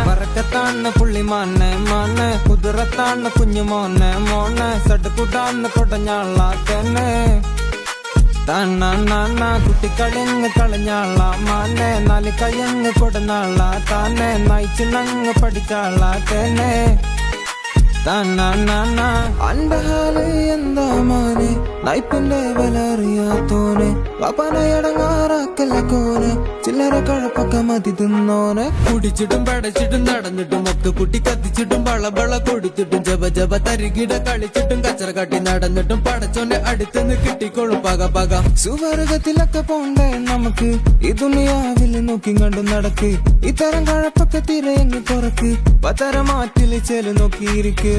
പറക്കത്താണ് പുള്ളി മാനെ കുതിരത്താണ് കുഞ്ഞു മോനെ സടുക്കുട്ടാണ് കൊടഞ്ഞാള തന്നെ കുട്ടിക്കളിങ്ങ് കളഞ്ഞാള മാനെ നാല് കയങ്ങ് കൊടനാള താനെ നയിച്ചിണങ്ങ് പഠിച്ചാള തന്നെ അന്റെ ഹാല് എന്താ മോനെ നയിപ്പിന്റെ വില അറിയാത്തോനെ പാപ്പനയടങ്ങാറാക്കല്ല കോനെ ചില്ലറ കഴപ്പൊക്കെ മതി തിന്നോനെ കുടിച്ചിട്ടും പടച്ചിട്ടും നടന്നിട്ടും ഒക്കെ കുട്ടി കത്തിച്ചിട്ടും വളബള കൊടുത്തിട്ടും ജപ തരികിട കളിച്ചിട്ടും കച്ചറ കാട്ടി നടന്നിട്ടും പടച്ചോനെ അടുത്തുനിന്ന് കിട്ടിക്കോളും പക സുവർഗത്തിലൊക്കെ പോണ്ടേ നമുക്ക് ഈ ദുനിയാവിൽ നോക്കി കണ്ടു നടക്ക് ഇത്തരം കഴപ്പൊക്കെ തിരയങ്ങി തുറക്ക് പതരമാറ്റില് ചെലു നോക്കിയിരിക്ക്